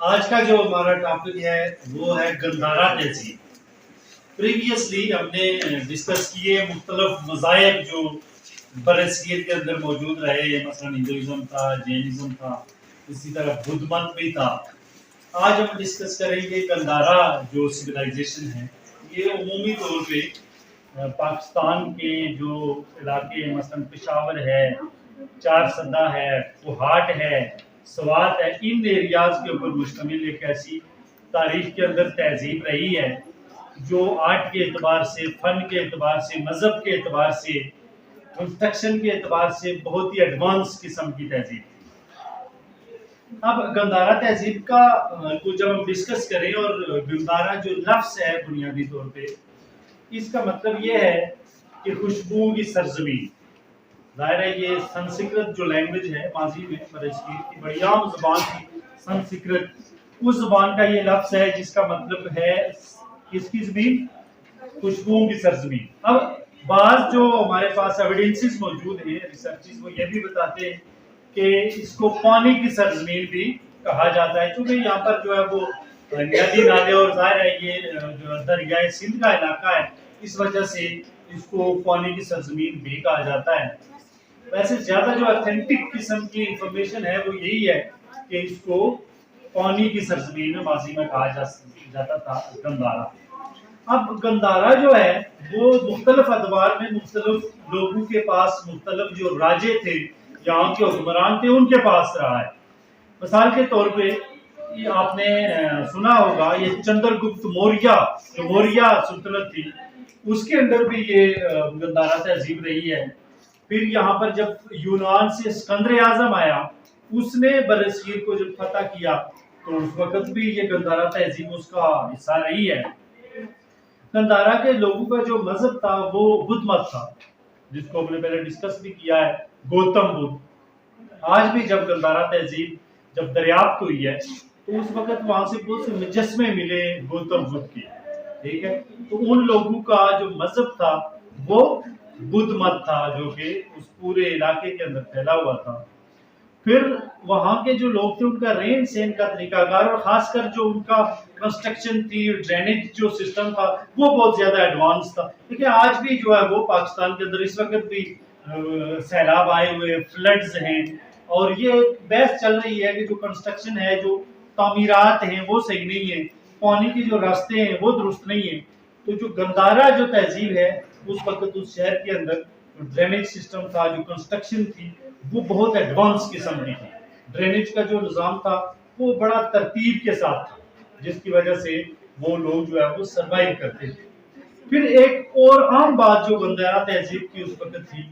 آج کا جو ہمارا ٹاپک ہے وہ ہے گندھارا تہذیب۔ پریویسلی ہم نے ڈسکس کیے مختلف مذاہب جو برصغیر کے اندر موجود رہے، مثلا ہندوازم تھا، جینزم تھا، اسی طرح بدھ مت بھی تھا۔ آج ہم ڈسکس کریں گے گندھارا جو سویلائزیشن ہے، یہ عمومی طور پہ پاکستان کے جو علاقے ہیں، مثلا پشاور ہے، چار سدہ ہے، کوہاٹ ہے، سوات ہے، ان ایریاز کے اوپر مشتمل ایک ایسی تاریخ کے اندر تہذیب رہی ہے جو آرٹ کے اعتبار سے، فن کے اعتبار سے، مذہب کے اعتبار سے، کنسٹرکشن کے اعتبار سے بہت ہی ایڈوانس قسم کی تہذیب ہے۔ اب گندھارا تہذیب کا کو جب ہم ڈسکس کریں، اور گندھارا جو لفظ ہے بنیادی طور پہ اس کا مطلب یہ ہے کہ خوشبو کی سرزمین۔ ظاہر ہے یہ سنسکرت جو لینگویج ہے، ماضی میں برصغیر کی بڑی عام زبان تھی سنسکرت، اس زبان کا یہ لفظ ہے جس کا مطلب ہے کس کی زمین؟ خوشبو کی سرزمین۔ اب بعض جو ہمارے پاس ایویڈنسز موجود ہیں، ریسرچز، وہ یہ بھی بتاتے ہیں کہ اس کو پانی کی سرزمین بھی کہا جاتا ہے، کیونکہ یہاں پر جو ہے وہ ندی نالے، اور ظاہر ہے یہ جو دریائے سندھ کا علاقہ ہے، اس وجہ سے اس کو پانی کی سرزمین بھی کہا جاتا ہے۔ ویسے زیادہ جو اتھینٹک قسم کی انفارمیشن ہے وہ یہی ہے کہ اس کو پانی کی سرزمین میں ماضی میں کہا جاتا تھا گندھارا۔ اب گندھارا جو ہے وہ مختلف ادوار میں مختلف لوگوں کے پاس، مختلف جو راجے تھے، یہاں کے حکمران تھے، ان کے پاس رہا ہے۔ مثال کے طور پہ آپ نے سنا ہوگا یہ چندر گپت موریہ، جو موریہ سلطنت تھی، اس کے اندر بھی یہ گندھارا تہذیب رہی ہے۔ پھر یہاں پر جب یونان سے اسکندر اعظم آیا، اس نے برصغیر کو جب فتح کیا تو اس وقت بھی یہ گندھارا تہذیب اس کا حصہ رہی ہے۔ گندھارا کے لوگوں کا جو مذہب تھا وہ بدھ مت تھا، جس کو ہم نے پہلے ڈسکس بھی کیا ہے، گوتم بدھ۔ آج بھی جب گندھارا تہذیب جب دریافت ہوئی ہے تو اس وقت وہاں سے بہت سے مجسمے ملے گوتم بدھ کے، ٹھیک ہے۔ تو ان لوگوں کا جو مذہب تھا وہ بدھ مت تھا، جو کہ اس پورے علاقے کے اندر پھیلا ہوا تھا۔ پھر وہاں کے جو لوگ تھے ان کا رہن سہن کا طریقہ کار، اور خاص کر جو ان کا کنسٹرکشن تھی، ڈرینیج جو سسٹم تھا وہ بہت زیادہ ایڈوانس تھا۔ لیکن آج بھی جو ہے وہ پاکستان کے اندر اس وقت بھی سیلاب آئے ہوئے، فلڈز ہیں، اور یہ بحث چل رہی ہے کہ جو کنسٹرکشن ہے، جو تعمیرات ہیں وہ صحیح نہیں ہیں، پانی کے جو راستے ہیں وہ درست نہیں ہیں۔ تو جو گندھارا جو تہذیب ہے، اس وقت اس شہر کے اندر ڈرینیج سسٹم تھا، جو کنسٹرکشن تھی وہ بہت ایڈوانس قسم کی تھی۔ ڈرینیج کا جو نظام تھا وہ بڑا ترتیب کے ساتھ تھا، جس کی وجہ سے وہ لوگ جو ہے وہ سروائیو کرتے تھے۔ پھر ایک اور عام بات جو گندھارا تہذیب کی اس وقت تھی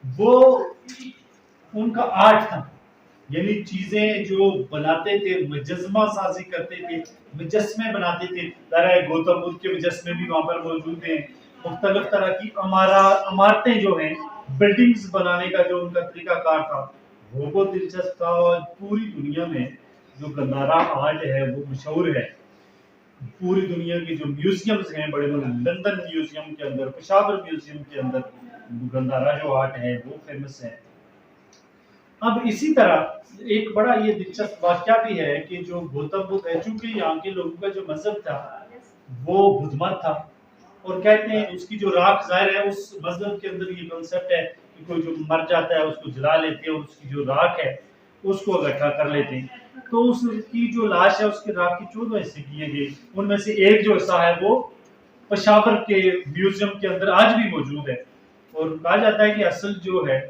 وہ ان کا آرٹ تھا، یعنی چیزیں جو بناتے تھے، مجسمہ سازی کرتے تھے، مجسمے بناتے تھے۔ ظاہر گوتم بدھ کے مجسمے بھی وہاں پر موجود ہیں۔ مختلف طرح کی عمارتیں جو ہیں، بلڈنگز بنانے کا جو ان کا طریقہ کار تھا وہ بہت دلچسپ تھا، اور پوری دنیا میں جو گندھارا آرٹ ہے وہ مشہور ہے۔ پوری دنیا کی جو میوزیمز ہیں، بڑے بڑے لندن میوزیم کے اندر، پشاور میوزیم کے اندر گندھارا جو آرٹ ہے وہ فیمس ہے۔ اب اسی طرح ایک بڑا یہ دلچسپ واقعہ بھی ہے کہ جو گوتم بدھ ہے، چونکہ یہاں کے لوگوں کا جو مذہب تھا وہ بدھ مت تھا، اور کہتے ہیں اس کی جو راکھ، ظاہر ہے اس مذہب کے اندر یہ کنسیپٹ ہے کہ کوئی جو مر جاتا ہے اس کو جلا لیتے ہیں، اور اس کی جو راکھ ہے اس کو اکٹھا کر لیتے ہیں۔ تو اس کی جو لاش ہے، اس کی راکھ کے 14 حصے کیے گئے، ان میں سے ایک جو حصہ ہے وہ پشاور کے میوزیم کے اندر آج بھی موجود ہے، اور کہا جاتا ہے کہ اصل جو ہے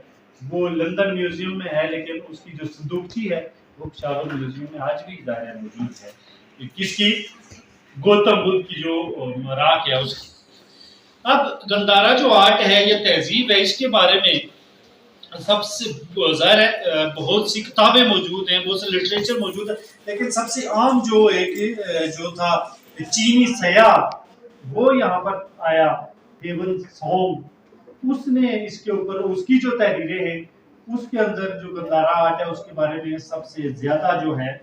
وہ لندن میوزیم میں ہے، لیکن اس کی جو صندوقچی ہے وہ پشاور میوزیم میں آج بھی ظاہر موجود ہے، کس کی؟ گوتم بدھ کی جو راکھ ہے اس کی۔ اب گندھارا جو آرٹ ہے یا تہذیب ہے، اس کے بارے میں سب سے ظاہر ہے بہت سی کتابیں موجود ہیں، بہت سے لٹریچر موجود ہے، لیکن سب سے عام جو ایک جو تھا چینی سیاح، وہ یہاں پر آیا، ہیون سونگ، اس نے اس کے اوپر اس کی جو تحریریں ہیں اس کے اندر جو گندھارا آرٹ ہے اس کے بارے میں سب سے زیادہ جو ہے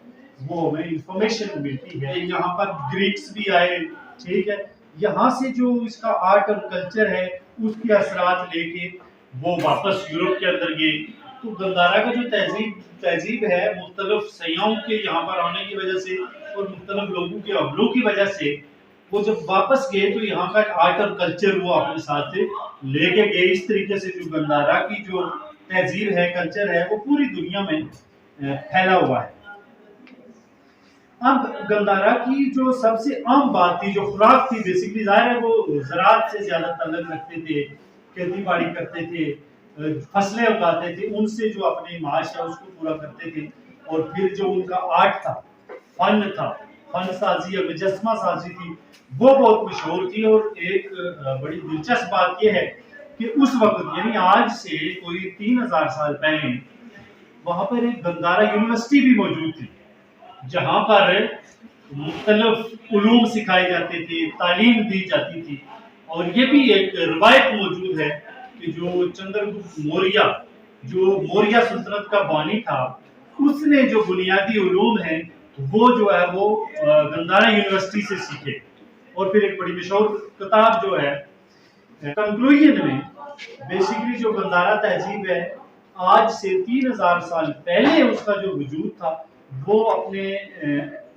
وہ ہمیں انفارمیشن ملتی ہے۔ یہاں پر گریکس بھی آئے، ٹھیک ہے، یہاں سے جو اس کا آرٹ اور کلچر ہے اس کے اثرات لے کے وہ واپس یورپ کے اندر گئے، تو گندھارا کا جو تہذیب ہے مختلف سیاحوں کے یہاں پر آنے کی وجہ سے اور مختلف لوگوں کے عملوں کی وجہ سے وہ جب واپس گئے تو یہاں کا آرٹ اور کلچر وہ اپنے ساتھ لے کے گئے. اس طریقے سے جو گندھارا کی جو تہذیب ہے کلچر ہے وہ پوری دنیا میں پھیلا ہوا ہے. اب گندھارا کی جو سب سے عام بات تھی جو خوراک تھی بیسکلی ظاہر ہے وہ زراعت سے زیادہ تعلق رکھتے تھے, کھیتی باڑی کرتے تھے, فصلیں اگاتے تھے, ان سے جو اپنے معاش ہے اس کو پورا کرتے تھے. اور پھر جو ان کا آرٹ تھا, فن تھا, فن سازی اور مجسمہ سازی تھی وہ بہت مشہور تھی. اور ایک بڑی دلچسپ بات یہ ہے کہ اس وقت یعنی آج سے کوئی 3000 سال پہلے وہاں پر ایک گندھارا یونیورسٹی بھی موجود تھی جہاں پر مختلف علوم سکھائے جاتے تھے, تعلیم دی جاتی تھی. اور یہ بھی ایک روایت موجود ہے کہ جو چندرگپت موریہ جو موریہ سلطنت کا بانی تھا اس نے جو بنیادی علوم ہیں وہ جو ہے وہ گندھارا یونیورسٹی سے سیکھے. اور پھر ایک بڑی مشہور کتاب جو ہے کنکلوژن میں بیسیکلی جو گندھارا تہذیب ہے آج سے 3000 سال پہلے اس کا جو وجود تھا وہ اپنے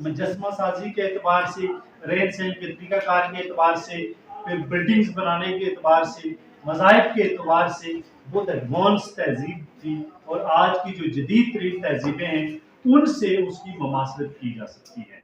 مجسمہ سازی کے اعتبار سے, رہن سہن کے طریقہ کار کے اعتبار سے, پھر بلڈنگز بنانے کے اعتبار سے, مذاہب کے اعتبار سے بہت ایڈوانس تہذیب تھی. اور آج کی جو جدید ترین تہذیبیں ہیں ان سے اس کی مماثلت کی جا سکتی ہے.